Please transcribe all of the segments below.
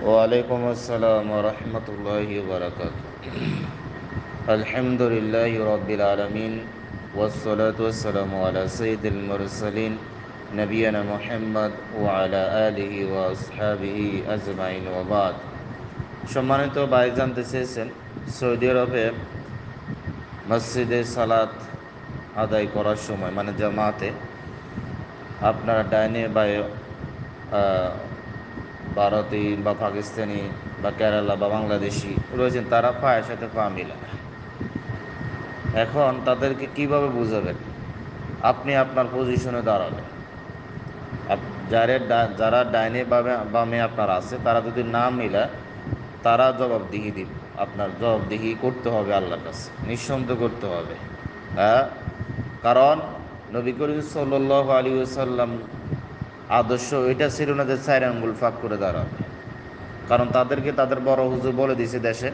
ওয়ালাইকুম আসসালাম ওয়া রাহমাতুল্লাহি ওয়া বারাকাতুহু। আলহামদুলিল্লাহি রাব্বিল আলামিন ওয়াসসালাতু ওয়াসসালামু আলা সাইয়্যিদিল মুরসালিন নবিয়িনা মুহাম্মদ ওয়া আলা আলিহি ওয়া আসহাবিহি আজমাইন ওয়া বাদ। সম্মানিত ভাই, জানতে চেয়েছেন সৌদি আরবে মসজিদে সালাত আদায় করার সময় মানে জামাতে আপনারা ডাইনে বায়ে ভারতীয় বা পাকিস্তানি বা কেরালা বা বাংলাদেশি রয়েছেন, তারা পায়ের সাথে পা মিলায়। এখন তাদেরকে কিভাবে বুঝাবেন? আপনি আপনার পজিশনে দাঁড়াবেন। যারা ডাইনে বামে আপনার আছে, তারা যদি না মিলায়, তারা জবাবদিহি দিবে। আপনার জবাবদিহি করতে হবে আল্লাহর কাছে, নিঃসন্দেহ করতে হবে। হ্যাঁ, কারণ নবী করিম সাল্লাল্লাহু আলাইহি ওয়াসাল্লাম আদর্শ এটা ছিল না যে চার আঙ্গুল ফাঁক করে দাঁড়াবে। কারণ তাদেরকে তাদের বড় হুজুর বলে দিছে দেশে,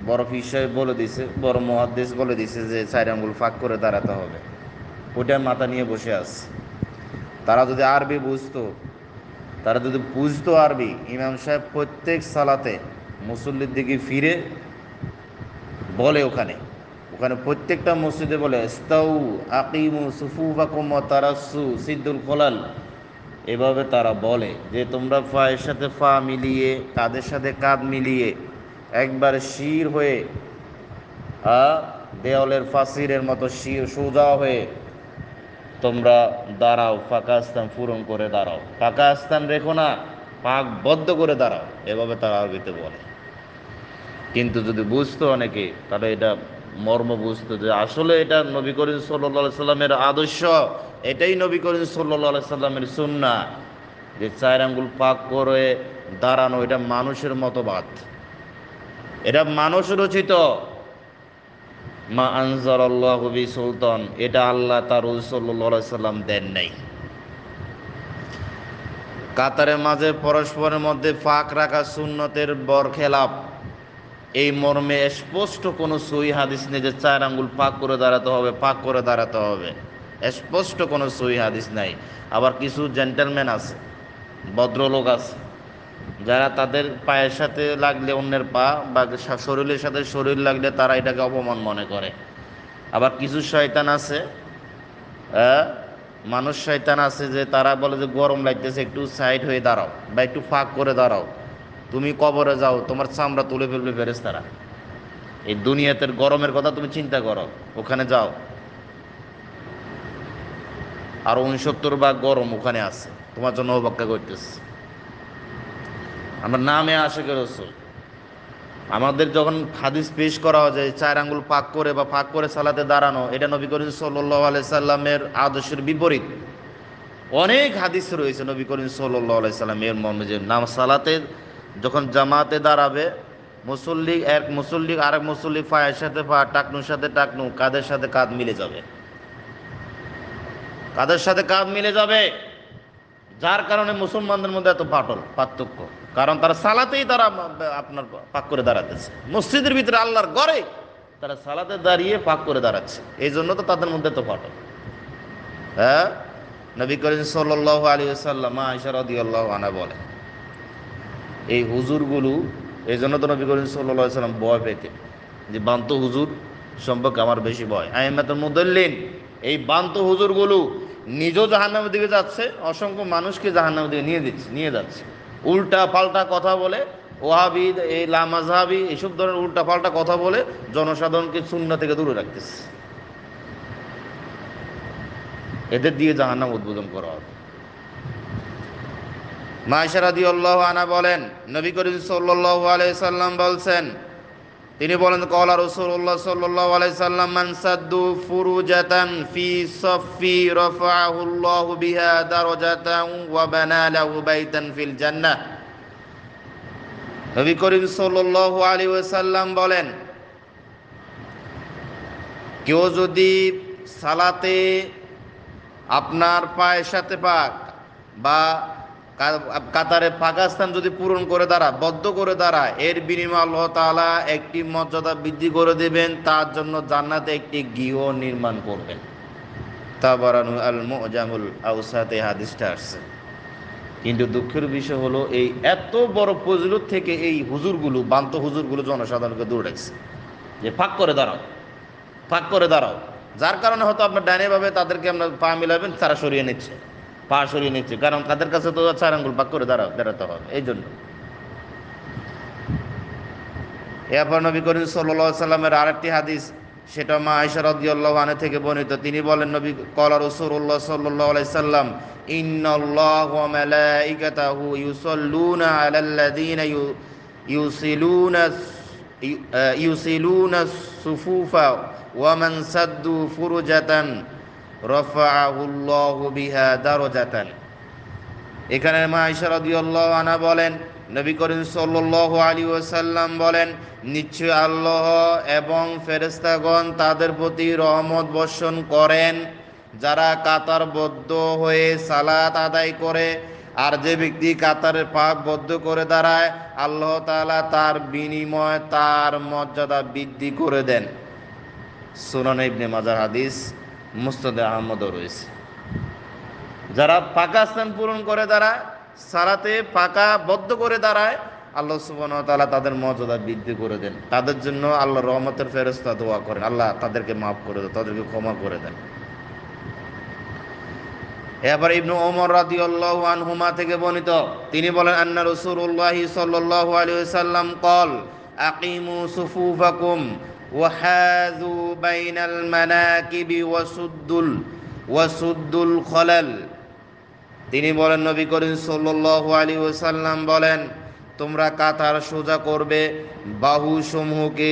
বড় পীর সাহেব বলে দিছে, বড় মুহাদ্দিস বলে দিছে যে চার আঙ্গুল ফাঁক করে দাঁড়াতে হবে। ওইটা মাথা নিয়ে বসে আছে। তারা যদি আরবি বুঝতো, আরবি, ইমাম সাহেব প্রত্যেক সালাতে মুসল্লির দিকে ফিরে বলে, ওখানে প্রত্যেকটা মসজিদে বলে ইস্তাউ আকিমু সুফুফাকুম ওয়া তারাসসু সিদ্দুল খলাল। এভাবে তারা বলে যে তোমরা পায়ের সাথে পা মিলিয়ে, কাঁধের সাথে কাঁধ মিলিয়ে একবার শির হয়ে, দেওয়ালের ফাসিরের মতো শির সোজা হয়ে তোমরা দাঁড়াও, ফাঁকা স্থান পূরণ করে দাঁড়াও, ফাঁকা স্থান রেখো না, পাক বদ্ধ করে দাঁড়াও। এভাবে তারা আরবিতে বলে। কিন্তু যদি বুঝতো অনেকে, তাহলে এটা মর্ম বুঝতো যে আসলে এটা নবী করিম সাল্লাল্লাহু আলাইহি সাল্লামের আদর্শ, এটাই নবী করিম সাল্লাল্লাহু আলাইহি সাল্লামের সুন্নাহ। যে চার আঙ্গুল পাক করে দাঁড়ানো, এটা মানুষের মতবাদ, এটা মানুষ রচিত। মা আনজালাল্লাহু বি সুলতান, এটা আল্লাহ তার রাসূল সাল্লাল্লাহু আলাইহি সাল্লাম দেন নাই। কাতারের মাঝে পরস্পরের মধ্যে ফাঁক রাখা সুন্নতের বরখেলাপ, এই মর্মে স্পষ্ট কোনো সহিহ হাদিস নেই যে চার আঙ্গুল পাক করে দাঁড়াতে হবে, পাক করে দাঁড়াতে হবে। স্পষ্ট কোনো সহিহ হাদিস নাই। আবার কিছু জেন্টেলম্যান আছে, ভদ্রলোক আছে, যারা তাদের পায়ের সাথে লাগলে অন্যের পা বা শরীরের সাথে শরীর লাগলে তারা এটাকে অপমান মনে করে। আবার কিছু শয়তান আছে, মানুষ শয়তান আছে, যে তারা বলে যে গরম লাগতেছে, একটু সাইড হয়ে দাঁড়াও বা একটু ফাঁক করে দাঁড়াও, তুমি কবরে যাও, তোমার চামড়া তুলে ফেলবে ফেরেশতারা। এই দুনিয়াতে গরমের কথা তুমি চিন্তা করো, ওখানে যাও, আর 69 ভাগ গরম ওখানে আছে, তোমার জন্য অপেক্ষা করতেছে। আমরা নামে আশিক রাসূল, আমাদের যখন হাদিস পেশ করা হয় যে চার আঙ্গুল পাক করে বা ফাঁক করে সালাতে দাঁড়ানো, এটা নবী করিম সাল্লাল্লাহু আলাইহি সাল্লামের আদর্শের বিপরীত। অনেক হাদিস রয়েছে নবী করিম সাল্লাল্লাহু আলাইহি সাল্লাম এর মর্মে যে নাম সালাতে যখন জামাতে দাঁড়াবে, এক মুসল্লি আরেক মুসল্লি পায়ের সাথে পা, টাকনুর সাথে টাকনু, কাঁধের সাথে কাঁধ মিলে যাবে, কাঁধের সাথে কাঁধ মিলে যাবে। যার কারণে মুসলমানদের মধ্যে এত পার্থক্য, কারণ তারা সালাতেই তারা আপনার পাক করে দাঁড়াতেছে। মসজিদের ভিতরে আল্লাহর ঘরে তারা সালাতে দাঁড়িয়ে পাক করে দাঁড়াচ্ছে, এই জন্য তো তাদের মধ্যে এত ফাটল। হ্যাঁ, নবী করিম সাল্লাল্লাহু আলাইহি ওয়াসাল্লাম আয়েশা রাদিয়াল্লাহু আনহা বলেন, এই হুজুরগুলো, এই জন্য তো নবী করিম সাল্লাল্লাহু আলাইহি ওয়াসাল্লাম ভয় পেতেন যে বান্ত হুজুর সম্পর্কে আমার বেশি ভয়। আইম্মাতুল মুদাল্লিন, এই বান্ত হুজুরগুলো নিজেও জাহান্নামের দিকে যাচ্ছে, অসংখ্য মানুষকে জাহান্নামের দিকে নিয়ে যাচ্ছে। উল্টা পাল্টা কথা বলে, ওয়াহাবি, এই লামাযহাবি, এইসব ধরনের উল্টা পাল্টা কথা বলে জনসাধারণকে সুন্নাহ থেকে দূরে রাখতেছে। এদের দিয়ে জাহান্নাম উদ্বোধন করা হবে। মা আয়েশা রাদিয়াল্লাহু আনহা বলেন, নবী করিম সাল্লাল্লাহু আলাইহি সাল্লাম বলছেন, তিনি বলেন, ক্বালা রাসূলুল্লাহ সাল্লাল্লাহু আলাইহি সাল্লাম, মান সাদ্দু ফুরুজাতান ফি সাফফি রাফাআহুল্লাহু বিহা দারাজাতান ওয়া বানা লাহু বাইতান ফিল জান্নাহ। নবী করিম সাল্লাল্লাহু আলাইহি ওয়াসাল্লাম বলেন, কেউ যদি সালাতে আপনার পায়ের সাথে পাক বা কাতারে ফাঁকা স্থান যদি পূরণ করে দাঁড়ায়, বদ্ধ করে দাঁড়ায়, এর বিনিময়ে আল্লাহ তাআলা একটি মর্যাদা বৃদ্ধি করে দেবেন, তার জন্য জান্নাতে একটি গৃহ নির্মাণ করবেন। তাবারানু আল মুজামুল আওসাতে হাদিসটা আসছে। কিন্তু দুঃখের বিষয় হলো এই এত বড় ফজিলত থেকে এই হুজুরগুলো, বান্ত হুজুরগুলো জনসাধারণকে দূরে রাখছে যে ফাঁক করে দাঁড়াও, ফাঁক করে দাঁড়াও। যার কারণে হয়তো আপনার ডাইনে ভাবে তাদেরকে আপনার পা মিলাবেন, তারা সরিয়ে নিচ্ছে, পা সরিয়ে নিচ্ছে, কারণ তাদের কাছে তো 4 আঙ্গুল ফাঁক করে দাঁড়াতে হবে। এই জন্য এরপর নবী করিম সাল্লাল্লাহু আলাইহি সাল্লামের আরেকটি হাদিস, সেটা মা আয়েশা রাদিয়াল্লাহু আনহা থেকে বর্ণিত। তিনি বলেন, নবী ক্বালা রাসূলুল্লাহ সাল্লাল্লাহু আলাইহি সাল্লাম, ইন্নাল্লাহা ওয়া মালাইকাতাহু ইউসাল্লুনা আলাল্লাযীনা ইউসিলুনা ইউসিলুনা সুফুফা ওয়া মান সাদ্দু ফুরজাতান রাফাআহুল্লাহু বিহা দারাজাতান। এখানে মা আয়েশা রাদিয়াল্লাহু আনহা বলেন, নবী করিম সাল্লাল্লাহু আলাইহি ওয়াসাল্লাম বলেন, নিশ্চয় আল্লাহ এবং ফেরেশতাগণ তাদের প্রতি রহমত বর্ষণ করেন যারা কাতারবদ্ধ হয়ে সালাত আদায় করে। আর যে ব্যক্তি কাতারের পাকবদ্ধ করে দাঁড়ায়, আল্লাহ তাআলা তার বিনিময়ে তার মর্যাদা বৃদ্ধি করে দেন। সুনান ইবনে মাজাহ হাদিস, মুসনাদে আহমদও রয়েছে। যারা পাকা স্থান পূরণ করে দাঁড়ায়, সালাতে পাকা বদ্ধ করে দাঁড়ায়, আল্লাহ সুবহানাহু ওয়া তাআলা তাদের মর্যাদা বৃদ্ধি করে দেন। তাদের জন্য আল্লাহ রহমতের ফেরেশতা দোয়া করেন, আল্লাহ তাদেরকে মাফ করে দেন, তাদেরকে ক্ষমা করে দেন। এবার ইবনু ওমর রাদিয়াল্লাহু আনহুমা থেকে বর্ণিত, তিনি বলেন, আন্না রাসূলুল্লাহ সাল্লাল্লাহু আলাইহি ওয়াসাল্লাম قال আকিমু সুফুফাকুম ওয়া হাযু বাইনাল মানাকিবি ওয়াসুদ্দুল খলাল। তিনি বলেন, নবী করিম সাল্লাল্লাহু আলাইহি ওয়াসাল্লাম বলেন, তোমরা কাতার সোজা করবে, বাহু সমূহকে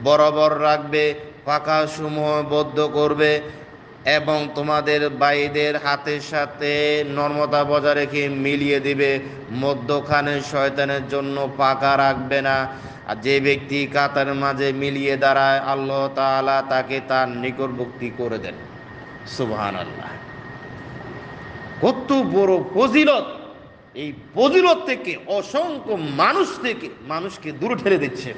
বরাবর রাখবে, পাখা সমূহ বদ্ধ করবে এবং তোমাদের বাইদের হাতের সাথে নরমতা বজায় রেখে মিলিয়ে দিবে। মধ্যখানে শয়তানের জন্য পাকা রাখবে না। আর যে ব্যক্তি কাতারের মাঝে মিলিয়ে দাঁড়ায়, আল্লাহ তাআলা তাকে তার নিকটবর্তী করে দেন। সুবহানাল্লাহ, কত বড় ফজিলত! এই ফজিলত থেকে অসংখ্য মানুষকে দূরে ঠেলে দিচ্ছে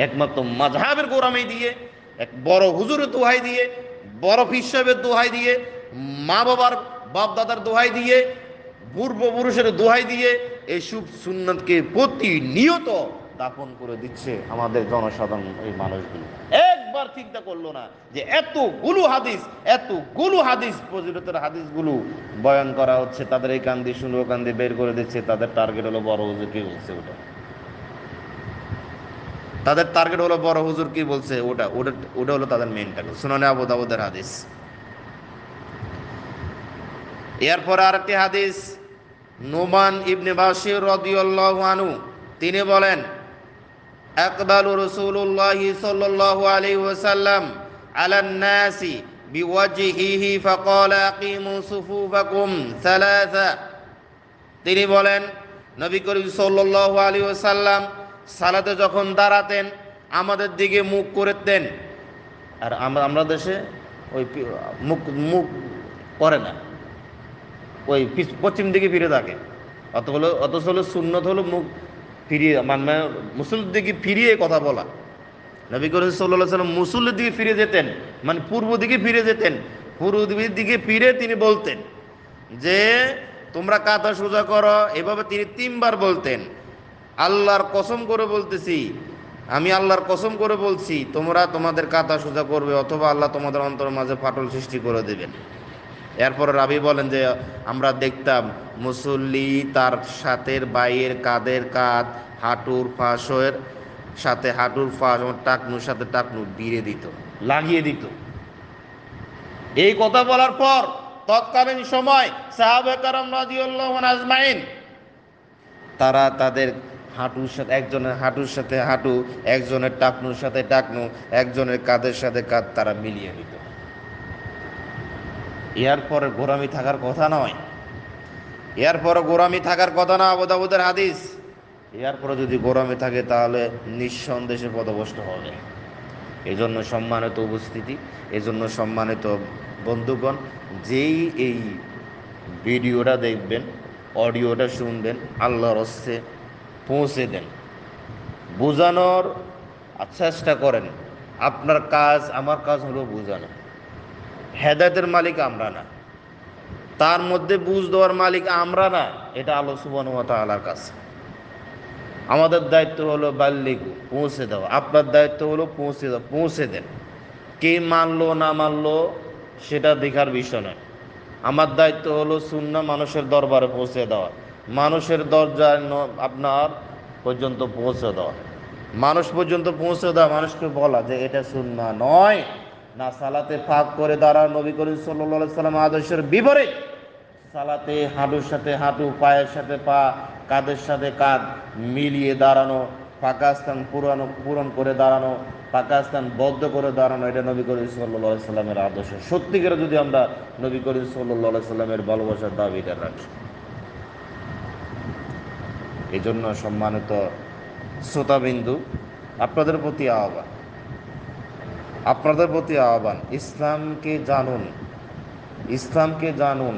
একমাত্র মাযহাবের গোরামি দিয়ে, এক বড় হুজুরের দোহাই দিয়ে, বড় পীর সাহেবের দোহাই দিয়ে, মা বাবার বাপ দাদার দোহাই দিয়ে, পূর্বপুরুষের দোহাই দিয়ে এইসব সুন্নাতকে প্রতিনিয়ত দাফন করে দিচ্ছে আমাদের জনসাধারণ। এই মানুষগুলো একবার চিন্তা করলো না যে এতগুলো হাদিস ফজিলতের হাদিসগুলো বয়ান করা হচ্ছে, তাদের এই কান দিয়ে শুনে ও কান দিয়ে বের করে দিচ্ছে। তাদের টার্গেট হলো বড় হুজুর কি বলছে ওটা, তাদের টার্গেট হলো বড় হুজুর কি বলছে ওটা ওটা ওটা হলো তাদের মেইন টার্গেট। সুনানে আবু দাউদের হাদিস। এরপর আরেকটি হাদিস, নুমান ইবনে বাশির রাদিয়াল্লাহু আনহু, তিনি বলেন, আকবালু রাসূলুল্লাহ সাল্লাল্লাহু আলাইহি ওয়াসাল্লাম আলান নাসি বিওয়াজহিহি ফাকালা আকিমু সুফুফাকুম সালাসা। তিনি বলেন, নবী করিম সাল্লাল্লাহু আলাইহি ওয়াসাল্লাম সালাতে যখন দাঁড়াতেন আমাদের দিকে মুখ করতেন। আর আমরা দেশে ওই মুখ করে না, ওই পশ্চিম দিকে ফিরে থাকে। অথচ হলো সুন্নত হলো মুখ ফিরিয়ে, মানে মুসল্লির দিকে ফিরিয়ে কথা বলা। নবী করিম সাল্লাল্লাহু আলাইহি ওয়াসাল্লাম মুসল্লির দিকে ফিরে যেতেন, মানে পূর্ব দিকে ফিরে যেতেন। পূর্ব দিকে ফিরে তিনি বলতেন যে তোমরা কাঁধা সোজা করো। এভাবে তিনি 3 বার বলতেন। আল্লাহর কসম করে বলতেছি, আমি আল্লাহর কসম করে বলছি, তোমরা তোমাদের কাঁধা সোজা করবে অথবা আল্লাহ তোমাদের অন্তর মাঝে ফাটল সৃষ্টি করে দেবেন। এরপর রাবি বলেন যে আমরা দেখতাম মুসল্লি তার সাথে বাইয়ের কাঁধের কাঁধ, হাঁটুর ফাঁসের সাথে হাঁটুর ফাঁস, টাকনুর সাথে টাকনু ভিড়ে দিত, লাগিয়ে দিত। এই কথা বলার পর তৎকালীন সময় সাহাবায়ে কেরাম রাদিয়াল্লাহু আজমাইন তারা তাদের হাঁটুর সাথে, একজনের হাঁটুর সাথে হাঁটু, একজনের টাকনুর সাথে টাকনু, একজনের কাঁধের সাথে কাঁধ তারা মিলিয়ে দিত। এরপরে গোরামি থাকার কথা নয়, এরপরে গোরামি থাকার কথা না। আবু দাউদের হাদিস। এরপরে যদি গোরামি থাকে তাহলে নিঃসন্দেহে পদভ্রষ্ট হবে। এজন্য সম্মানিত উপস্থিতি, এজন্য সম্মানিত বন্ধুগণ, যেই এই ভিডিওটা দেখবেন, অডিওটা শুনবেন, আল্লাহর হস্তে পৌঁছে দেন, বোঝানোর চেষ্টা করেন। আপনার কাজ, আমার কাজ হলো বোঝানো। হেদায়েতের মালিক আমরা না, তার মধ্যে বুঝ দেওয়ার মালিক আমরা না, এটা আল্লাহ সুবহানাহু ওয়া তাআলার কাছে। আমাদের দায়িত্ব হলো বাল্লিগু, পৌঁছে দেওয়া। আপনার দায়িত্ব হলো পৌঁছে দেওয়া, পৌঁছে দেন। কে মানলো না মানলো সেটা দেখার বিষয় নয়। আমার দায়িত্ব হলো সুন্নাহ মানুষের দরবারে পৌঁছে দেওয়া, মানুষের দরজায় আপনার পর্যন্ত পৌঁছে দেওয়া, মানুষ পর্যন্ত পৌঁছে দেওয়া, মানুষকে বলা যে এটা সুন্নাহ নয়, না সালাতে ফাঁক করে দাঁড়া নবী করিম সাল্লাল্লাহু আলাইহি সাল্লাম আদর্শের বিপরীত। সালাতে হাঁটুর সাথে হাঁটু, পায়ের সাথে পা, কাঁধের সাথে কাঁধ মিলিয়ে দাঁড়ানো, ফাঁকা স্থান পূরণ করে দাঁড়ানো, ফাঁকা স্থান বদ্ধ করে দাঁড়ানো, এটা নবী করিম সাল্লাল্লাহু আলাইহি সাল্লামের আদর্শ। সত্যিকারে যদি আমরা নবী করিম সাল্লাল্লাহু আলাইহি সাল্লামের ভালোবাসার দাবিটা রাখি। এই জন্য সম্মানিত শ্রোতাবিন্দু, আপনাদের প্রতি আহ্বান, ইসলামকে জানুন, ইসলামকে জানুন।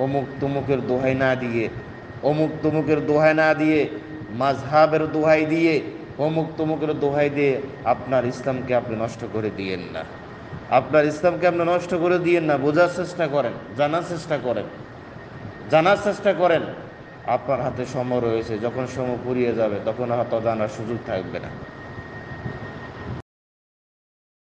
অমুক তমুকের দোহাই না দিয়ে, অমুক তমুকের দোহাই না দিয়ে, মাযহাবের দোহাই দিয়ে, অমুক তমুকের দোহাই দিয়ে আপনার ইসলামকে আপনি নষ্ট করে দিয়েন না। আপনার ইসলামকে আপনি নষ্ট করে দিয়েন না। বোঝার চেষ্টা করেন, জানার চেষ্টা করেন, জানার চেষ্টা করেন। আপনার হাতে সময় রয়েছে, যখন সময় ফুরিয়ে যাবে তখন হয়তো জানার সুযোগ থাকবে না।